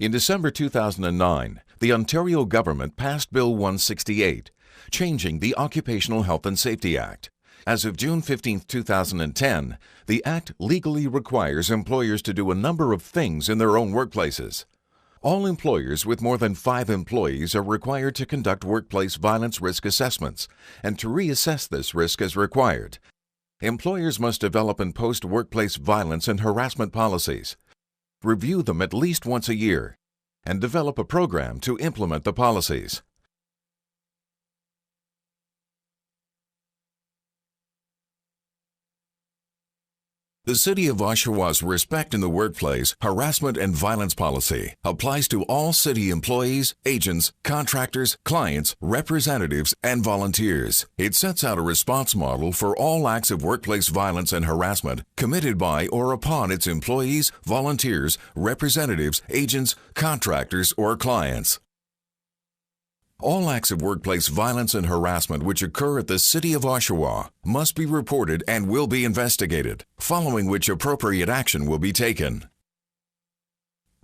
In December 2009, the Ontario government passed Bill 168, changing the Occupational Health and Safety Act. As of June 15, 2010, the Act legally requires employers to do a number of things in their own workplaces. All employers with more than 5 employees are required to conduct workplace violence risk assessments and to reassess this risk as required. Employers must develop and post workplace violence and harassment policies, review them at least once a year, and develop a program to implement the policies. The City of Oshawa's Respect in the Workplace Harassment and Violence Policy applies to all city employees, agents, contractors, clients, representatives, and volunteers. It sets out a response model for all acts of workplace violence and harassment committed by or upon its employees, volunteers, representatives, agents, contractors, or clients. All acts of workplace violence and harassment which occur at the City of Oshawa must be reported and will be investigated, following which appropriate action will be taken.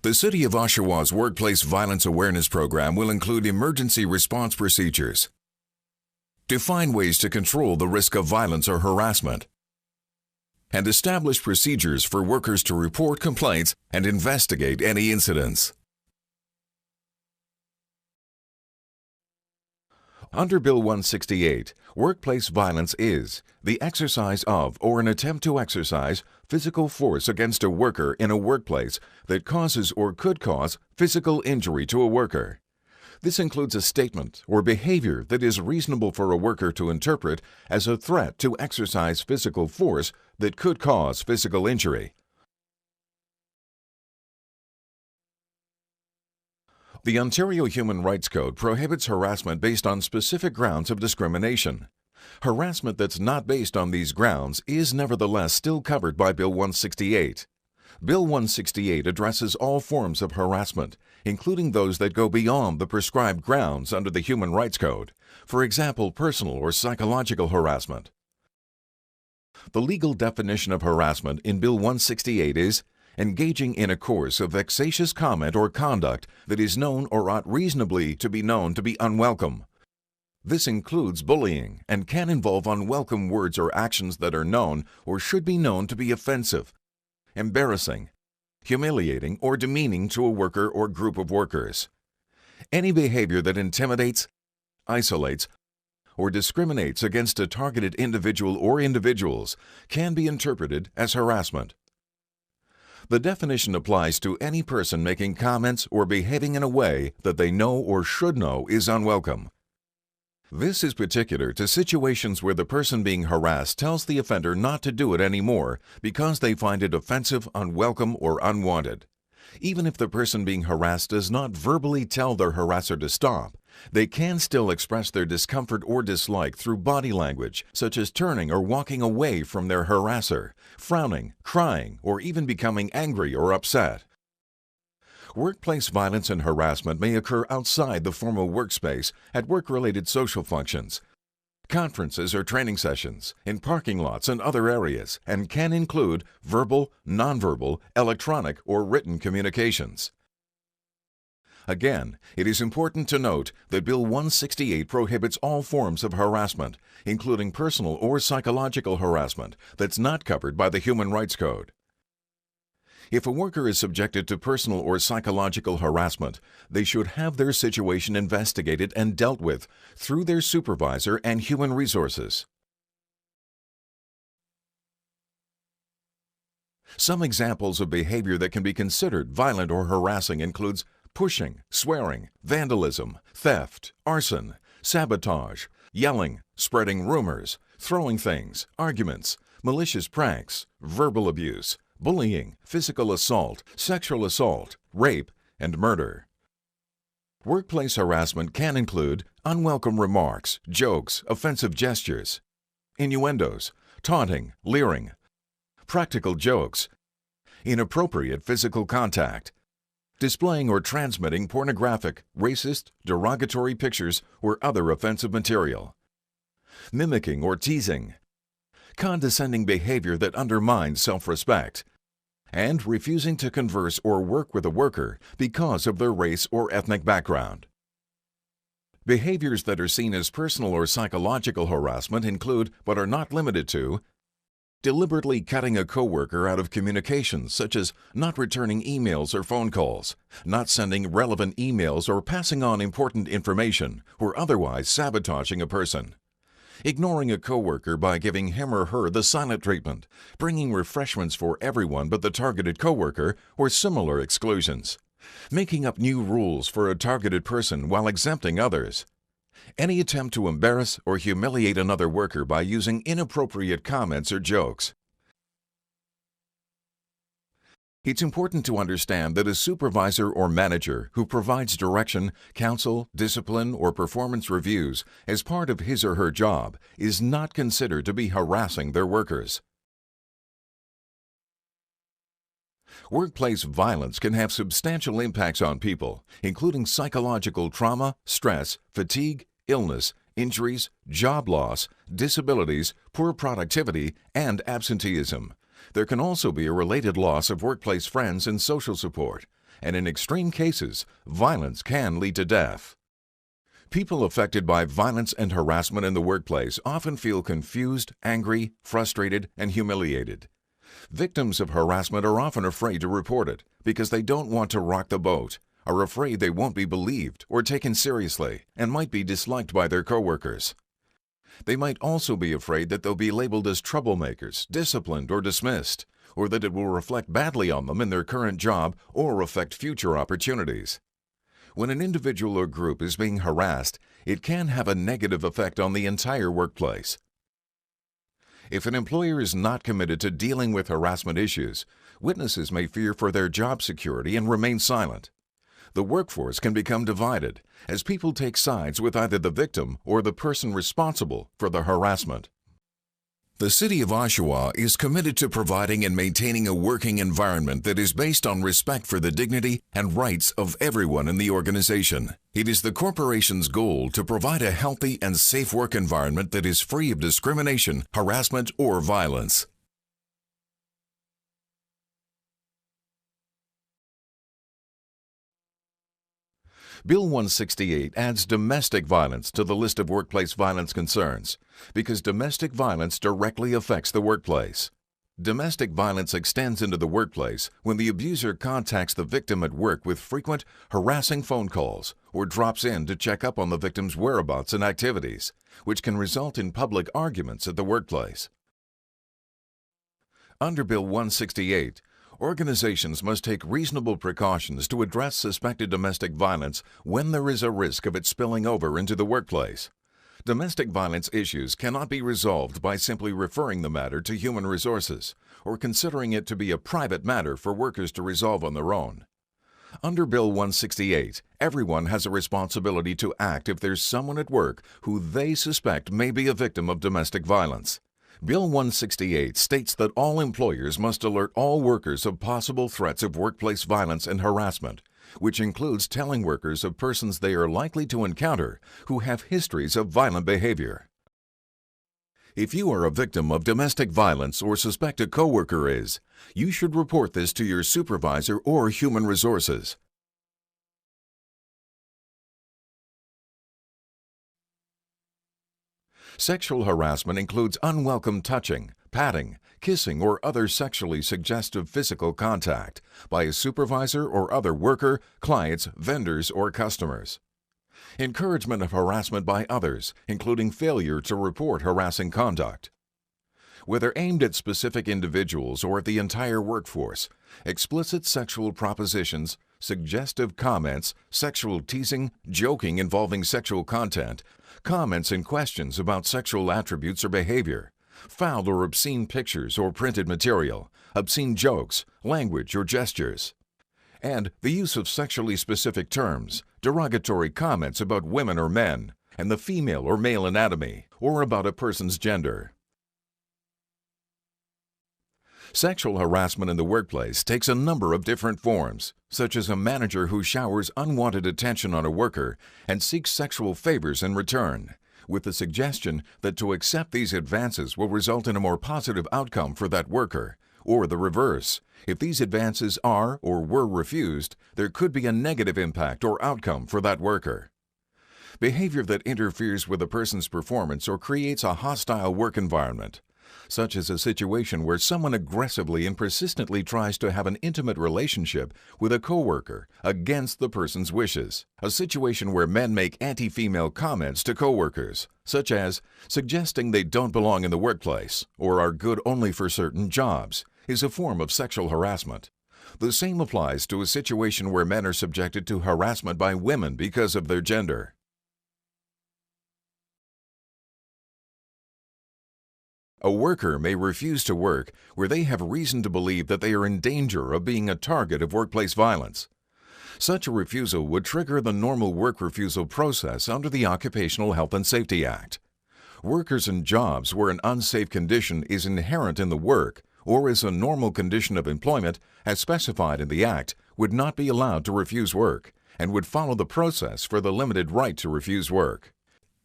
The City of Oshawa's Workplace Violence Awareness Program will include emergency response procedures, define ways to control the risk of violence or harassment, and establish procedures for workers to report complaints and investigate any incidents. Under Bill 168, workplace violence is the exercise of or an attempt to exercise physical force against a worker in a workplace that causes or could cause physical injury to a worker. This includes a statement or behavior that is reasonable for a worker to interpret as a threat to exercise physical force that could cause physical injury. The Ontario Human Rights Code prohibits harassment based on specific grounds of discrimination. Harassment that's not based on these grounds is nevertheless still covered by Bill 168. Bill 168 addresses all forms of harassment, including those that go beyond the prescribed grounds under the Human Rights Code, for example, personal or psychological harassment. The legal definition of harassment in Bill 168 is engaging in a course of vexatious comment or conduct that is known or ought reasonably to be known to be unwelcome. This includes bullying and can involve unwelcome words or actions that are known or should be known to be offensive, embarrassing, humiliating, or demeaning to a worker or group of workers. Any behavior that intimidates, isolates, or discriminates against a targeted individual or individuals can be interpreted as harassment. The definition applies to any person making comments or behaving in a way that they know or should know is unwelcome. This is particular to situations where the person being harassed tells the offender not to do it anymore because they find it offensive, unwelcome, or unwanted. Even if the person being harassed does not verbally tell their harasser to stop, they can still express their discomfort or dislike through body language, such as turning or walking away from their harasser, frowning, crying, or even becoming angry or upset. Workplace violence and harassment may occur outside the formal workspace at work-related social functions, conferences or training sessions, in parking lots and other areas, and can include verbal, nonverbal, electronic, or written communications. Again, it is important to note that Bill 168 prohibits all forms of harassment, including personal or psychological harassment, that's not covered by the Human Rights Code. If a worker is subjected to personal or psychological harassment, they should have their situation investigated and dealt with through their supervisor and human resources. Some examples of behavior that can be considered violent or harassing includes pushing, swearing, vandalism, theft, arson, sabotage, yelling, spreading rumors, throwing things, arguments, malicious pranks, verbal abuse, bullying, physical assault, sexual assault, rape, and murder. Workplace harassment can include unwelcome remarks, jokes, offensive gestures, innuendos, taunting, leering, practical jokes, inappropriate physical contact, displaying or transmitting pornographic, racist, derogatory pictures or other offensive material, mimicking or teasing, condescending behavior that undermines self-respect, and refusing to converse or work with a worker because of their race or ethnic background. Behaviors that are seen as personal or psychological harassment include, but are not limited to, deliberately cutting a coworker out of communications, such as not returning emails or phone calls, not sending relevant emails or passing on important information, or otherwise sabotaging a person. Ignoring a coworker by giving him or her the silent treatment, bringing refreshments for everyone but the targeted coworker, or similar exclusions. Making up new rules for a targeted person while exempting others. Any attempt to embarrass or humiliate another worker by using inappropriate comments or jokes. It's important to understand that a supervisor or manager who provides direction, counsel, discipline, or performance reviews as part of his or her job is not considered to be harassing their workers. Workplace violence can have substantial impacts on people, including psychological trauma, stress, fatigue, illness, injuries, job loss, disabilities, poor productivity, and absenteeism. There can also be a related loss of workplace friends and social support, and in extreme cases, violence can lead to death. People affected by violence and harassment in the workplace often feel confused, angry, frustrated, and humiliated. Victims of harassment are often afraid to report it because they don't want to rock the boat, are afraid they won't be believed or taken seriously, and might be disliked by their coworkers. They might also be afraid that they'll be labeled as troublemakers, disciplined, or dismissed, or that it will reflect badly on them in their current job or affect future opportunities. When an individual or group is being harassed, it can have a negative effect on the entire workplace. If an employer is not committed to dealing with harassment issues, witnesses may fear for their job security and remain silent. The workforce can become divided as people take sides with either the victim or the person responsible for the harassment. The City of Oshawa is committed to providing and maintaining a working environment that is based on respect for the dignity and rights of everyone in the organization. It is the corporation's goal to provide a healthy and safe work environment that is free of discrimination, harassment, or violence. Bill 168 adds domestic violence to the list of workplace violence concerns because domestic violence directly affects the workplace. Domestic violence extends into the workplace when the abuser contacts the victim at work with frequent, harassing phone calls or drops in to check up on the victim's whereabouts and activities, which can result in public arguments at the workplace. Under Bill 168, organizations must take reasonable precautions to address suspected domestic violence when there is a risk of it spilling over into the workplace. Domestic violence issues cannot be resolved by simply referring the matter to human resources or considering it to be a private matter for workers to resolve on their own. Under Bill 168, everyone has a responsibility to act if there's someone at work who they suspect may be a victim of domestic violence. Bill 168 states that all employers must alert all workers of possible threats of workplace violence and harassment, which includes telling workers of persons they are likely to encounter who have histories of violent behavior. If you are a victim of domestic violence or suspect a coworker is, you should report this to your supervisor or human resources. Sexual harassment includes unwelcome touching, patting, kissing, or other sexually suggestive physical contact by a supervisor or other worker, clients, vendors, or customers. Encouragement of harassment by others, including failure to report harassing conduct. Whether aimed at specific individuals or at the entire workforce, explicit sexual propositions, suggestive comments, sexual teasing, joking involving sexual content, comments and questions about sexual attributes or behavior, foul or obscene pictures or printed material, obscene jokes, language or gestures, and the use of sexually specific terms, derogatory comments about women or men, and the female or male anatomy, or about a person's gender. Sexual harassment in the workplace takes a number of different forms, such as a manager who showers unwanted attention on a worker and seeks sexual favors in return, with the suggestion that to accept these advances will result in a more positive outcome for that worker, or the reverse. If these advances are or were refused, there could be a negative impact or outcome for that worker. Behavior that interferes with a person's performance or creates a hostile work environment, such as a situation where someone aggressively and persistently tries to have an intimate relationship with a coworker against the person's wishes. A situation where men make anti-female comments to coworkers, such as suggesting they don't belong in the workplace or are good only for certain jobs, is a form of sexual harassment. The same applies to a situation where men are subjected to harassment by women because of their gender. A worker may refuse to work where they have reason to believe that they are in danger of being a target of workplace violence. Such a refusal would trigger the normal work refusal process under the Occupational Health and Safety Act. Workers in jobs where an unsafe condition is inherent in the work or is a normal condition of employment as specified in the Act would not be allowed to refuse work and would follow the process for the limited right to refuse work.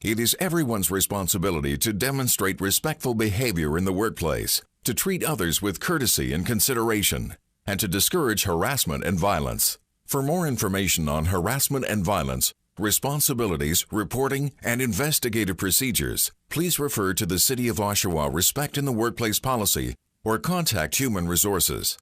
It is everyone's responsibility to demonstrate respectful behavior in the workplace, to treat others with courtesy and consideration, and to discourage harassment and violence. For more information on harassment and violence, responsibilities, reporting, and investigative procedures, please refer to the City of Oshawa Respect in the Workplace Policy or contact Human Resources.